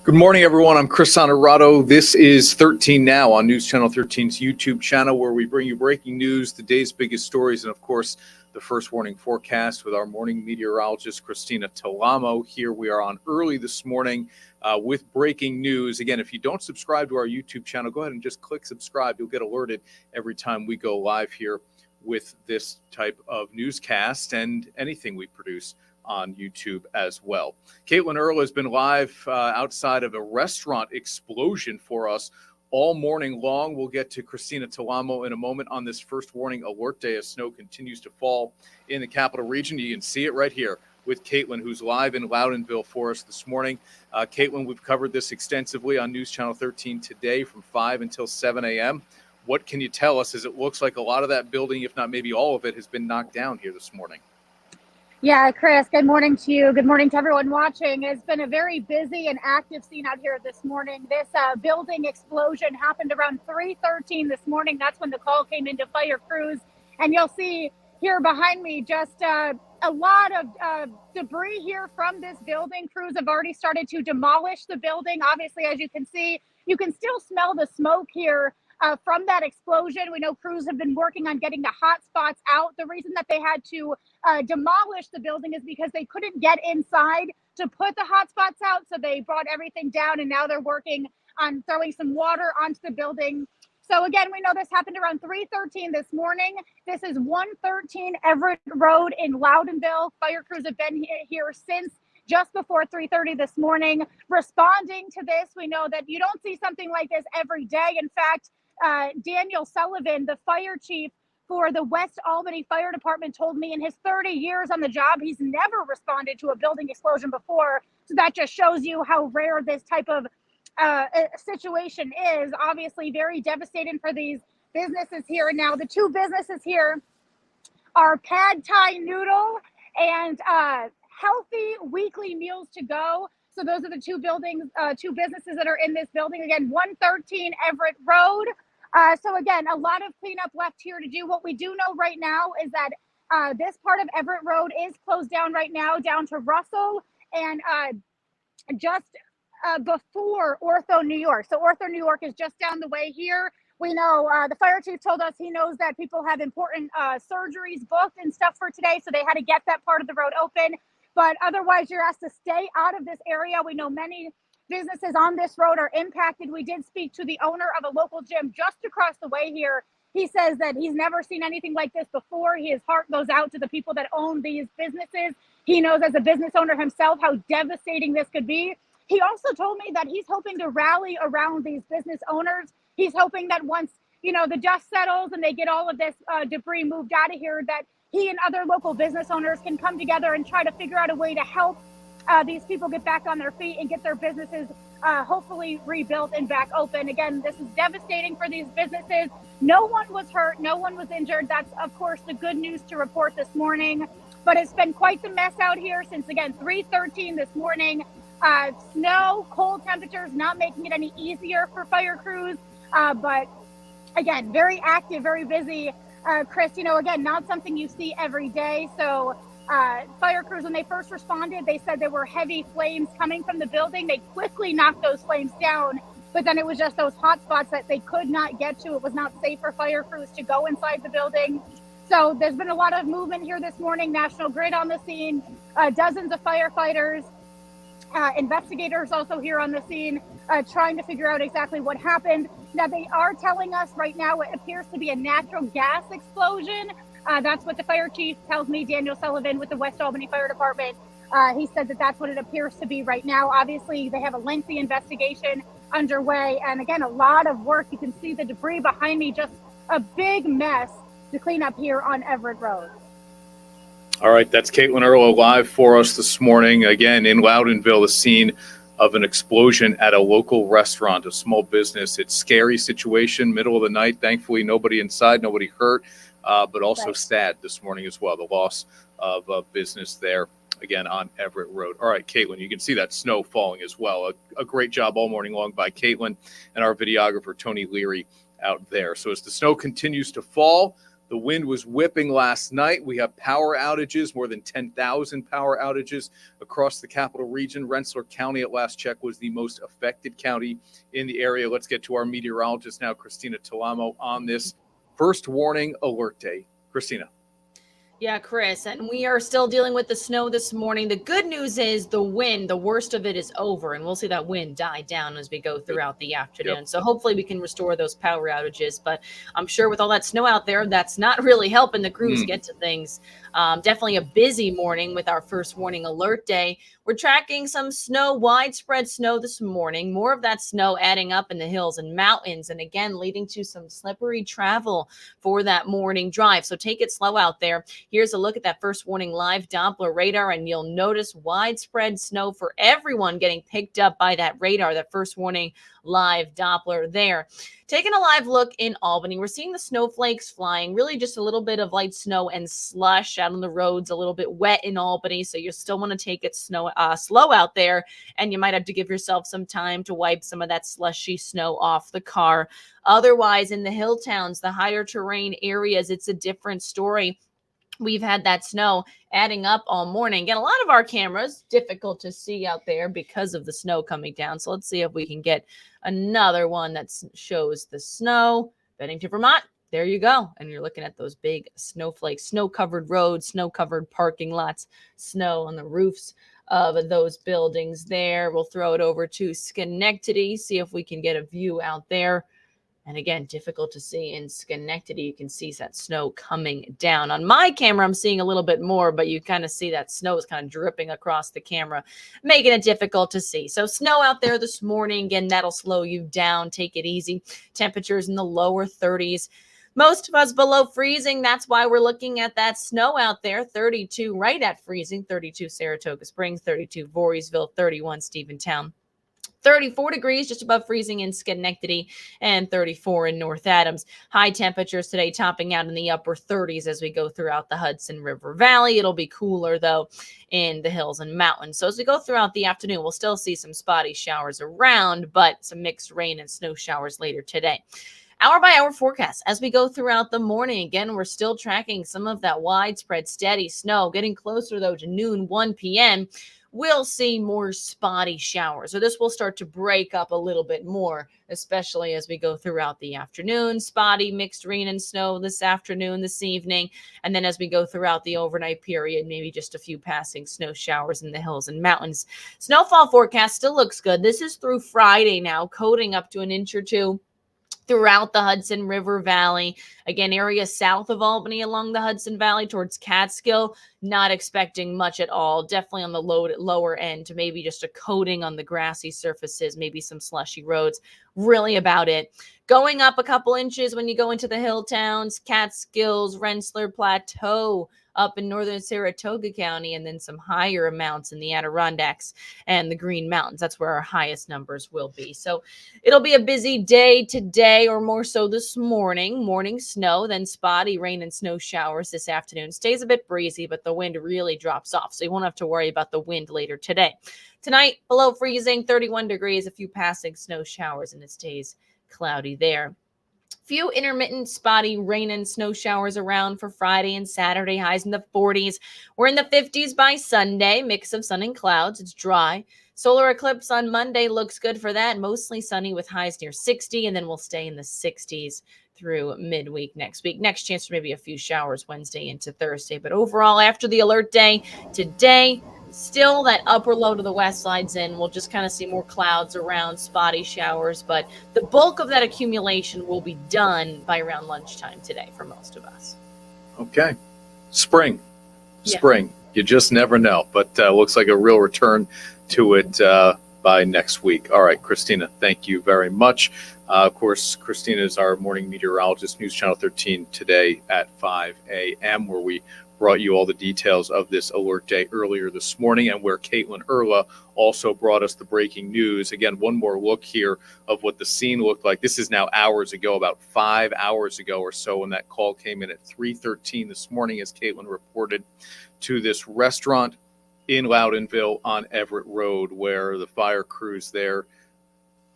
Good morning, everyone. I'm Chris Honorado. This is 13 Now on News Channel 13's YouTube channel, where we bring you breaking news, the day's biggest stories, and, of course, the first warning forecast with our morning meteorologist, Christina Talamo. Here we are on early this morning with breaking news. Again, if you don't subscribe to our YouTube channel, go ahead and just click subscribe. You'll get alerted every time we go live here with this type of newscast and anything we produce on YouTube as well. Caitlin Irla has been live outside of a restaurant explosion for us all morning long. We'll get to Christina Talamo in a moment on this first warning alert day as snow continues to fall in the capital region. You can see it right here with Caitlin, who's live in Loudonville for us this morning. Caitlin, we've covered this extensively on News Channel 13 today from 5 until 7 a.m. What can you tell us, as it looks like a lot of that building, if not maybe all of it, has been knocked down here this morning? Yeah, Chris, good morning to you. Good morning to everyone watching. It's been a very busy and active scene out here this morning. This building explosion happened around 3:13 this morning. That's when the call came into fire crews. And you'll see here behind me just a lot of debris here from this building. Crews have already started to demolish the building. Obviously, as you can see, you can still smell the smoke here from that explosion. We know crews have been working on getting the hot spots out. The reason that they had to demolish the building is because they couldn't get inside to put the hot spots out. So they brought everything down, and now they're working on throwing some water onto the building. So again, we know this happened around 3:13 this morning. This is 113 Everett Road in Loudonville. Fire crews have been here since just before 3:30 this morning responding to this. We know that you don't see something like this every day. In fact, Daniel Sullivan, the fire chief for the West Albany Fire Department, told me in his 30 years on the job, he's never responded to a building explosion before. So that just shows you how rare this type of situation is. Obviously very devastating for these businesses here. And now the two businesses here are Pad Thai Noodle and Healthy Weekly Meals to Go. So those are the two businesses that are in this building. Again, 113 Everett Road. So again, a lot of cleanup left here to do. What we do know right now is that this part of Everett Road is closed down right now, down to Russell and just before Ortho, New York. So Ortho, New York is just down the way here. We know the fire chief told us he knows that people have important surgeries booked and stuff for today, so they had to get that part of the road open. But otherwise, you're asked to stay out of this area. We know many businesses on this road are impacted. We did speak to the owner of a local gym just across the way here. He says that he's never seen anything like this before. His heart goes out to the people that own these businesses. He knows as a business owner himself how devastating this could be. He also told me that he's hoping to rally around these business owners. He's hoping that once, the dust settles and they get all of this debris moved out of here, that he and other local business owners can come together and try to figure out a way to help these people get back on their feet and get their businesses hopefully rebuilt and back open. Again, this is devastating for these businesses. No one was hurt. No one was injured. That's, of course, the good news to report this morning. But it's been quite the mess out here since, again, 3:13 this morning. Snow, cold temperatures, not making it any easier for fire crews. But, again, very active, very busy. Chris, again, not something you see every day. So fire crews, when they first responded, they said there were heavy flames coming from the building. They quickly knocked those flames down, but then it was just those hot spots that they could not get to. It was not safe for fire crews to go inside the building. So there's been a lot of movement here this morning. National Grid on the scene, dozens of firefighters, investigators also here on the scene, trying to figure out exactly what happened. Now, they are telling us right now it appears to be a natural gas explosion. That's what the fire chief tells me, Daniel Sullivan with the West Albany Fire Department. He said that that's what it appears to be right now. Obviously, they have a lengthy investigation underway. And again, a lot of work. You can see the debris behind me, just a big mess to clean up here on Everett Road. All right, that's Caitlin Irla live for us this morning. Again, in Loudonville, the scene of an explosion at a local restaurant, a small business. It's a scary situation, middle of the night. Thankfully, nobody inside, nobody hurt, but also Right. sad this morning as well, the loss of a business there, again, on Everett Road. All right, Caitlin, you can see that snow falling as well. A great job all morning long by Caitlin and our videographer, Tony Leary, out there. So as the snow continues to fall, The wind was whipping last night. We have power outages, more than 10,000 power outages across the capital region. Rensselaer County at last check was the most affected county in the area. Let's get to our meteorologist now, Christina Talamo, on this first warning alert day. Christina. Yeah, Chris, and we are still dealing with the snow this morning. The good news is the wind, the worst of it is over, and we'll see that wind die down as we go throughout the afternoon. Yep. So hopefully we can restore those power outages, but I'm sure with all that snow out there, that's not really helping the crews get to things. Definitely a busy morning with our first warning alert day. We're tracking some snow, widespread snow this morning, more of that snow adding up in the hills and mountains, and again, leading to some slippery travel for that morning drive. So take it slow out there. Here's a look at that first warning live Doppler radar, and you'll notice widespread snow for everyone getting picked up by that radar, that first warning live Doppler there. Taking a live look in Albany, we're seeing the snowflakes flying, really just a little bit of light snow and slush out on the roads, a little bit wet in Albany, so you still want to take it slow out there, and you might have to give yourself some time to wipe some of that slushy snow off the car. Otherwise, in the hill towns, the higher terrain areas, it's a different story. We've had that snow adding up all morning. Again, a lot of our cameras, difficult to see out there because of the snow coming down. So let's see if we can get another one that shows the snow. Bennington, Vermont, there you go. And you're looking at those big snowflakes, snow-covered roads, snow-covered parking lots, snow on the roofs of those buildings there. We'll throw it over to Schenectady, see if we can get a view out there. And again, difficult to see in Schenectady. You can see that snow coming down. On my camera, I'm seeing a little bit more, but you kind of see that snow is kind of dripping across the camera, making it difficult to see. So snow out there this morning. Again, that'll slow you down. Take it easy. Temperatures in the lower 30s. Most of us below freezing. That's why we're looking at that snow out there. 32 right at freezing. 32 Saratoga Springs, 32 Voorheesville, 31 Stephentown. 34 degrees, just above freezing in Schenectady, and 34 in North Adams. High temperatures today topping out in the upper 30s as we go throughout the Hudson River Valley. It'll be cooler, though, in the hills and mountains. So as we go throughout the afternoon, we'll still see some spotty showers around, but some mixed rain and snow showers later today. Hour-by-hour forecast as we go throughout the morning. Again, we're still tracking some of that widespread steady snow. Getting closer, though, to noon, 1 p.m., we'll see more spotty showers. So this will start to break up a little bit more, especially as we go throughout the afternoon. Spotty mixed rain and snow this afternoon, this evening. And then as we go throughout the overnight period, maybe just a few passing snow showers in the hills and mountains. Snowfall forecast still looks good. This is through Friday now, coating up to an inch or two throughout the Hudson River Valley. Again, areas south of Albany along the Hudson Valley towards Catskill, not expecting much at all. Definitely on the lower end, maybe just a coating on the grassy surfaces, maybe some slushy roads. Really about it. Going up a couple inches when you go into the hill towns, Catskills, Rensselaer Plateau, up in northern Saratoga County, and then some higher amounts in the Adirondacks and the Green Mountains. That's where our highest numbers will be. So it'll be a busy day today, or more so this morning. Morning snow, then spotty rain and snow showers this afternoon. Stays a bit breezy, but the wind really drops off, so you won't have to worry about the wind later today. Tonight, below freezing, 31 degrees, a few passing snow showers, and it stays cloudy there. Few intermittent spotty rain and snow showers around for Friday and Saturday, highs in the 40s. We're in the 50s by Sunday, mix of sun and clouds. It's dry. Solar eclipse on Monday looks good for that. Mostly sunny with highs near 60, and then we'll stay in the 60s through midweek next week. Next chance for maybe a few showers Wednesday into Thursday. But overall, after the alert day today, still that upper low to the west slides in. We'll just kind of see more clouds around, spotty showers, but the bulk of that accumulation will be done by around lunchtime today for most of us. Okay. Spring. You just never know, but looks like a real return to it by next week. All right, Christina, thank you very much. Of course, Christina is our morning meteorologist, News Channel 13 today at 5 a.m., where we brought you all the details of this alert day earlier this morning, and where Caitlin Irla also brought us the breaking news. Again, one more look here of what the scene looked like. This is now hours ago, about 5 hours ago or so, when that call came in at 3:13 this morning, as Caitlin reported, to this restaurant in Loudonville on Everett Road, where the fire crews there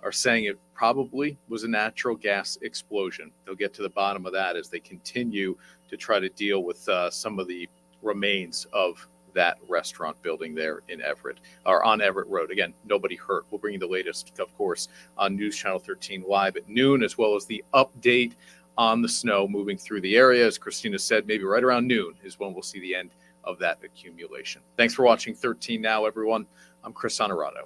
are saying it probably was a natural gas explosion. They'll get to the bottom of that as they continue to try to deal with some of the remains of that restaurant building there in Everett, or on Everett Road. Again, nobody hurt. We'll bring you the latest, of course, on News Channel 13 live at noon, as well as the update on the snow moving through the area. As Christina said, maybe right around noon is when we'll see the end of that accumulation. Thanks for watching 13 Now, everyone. I'm Chris Honorato.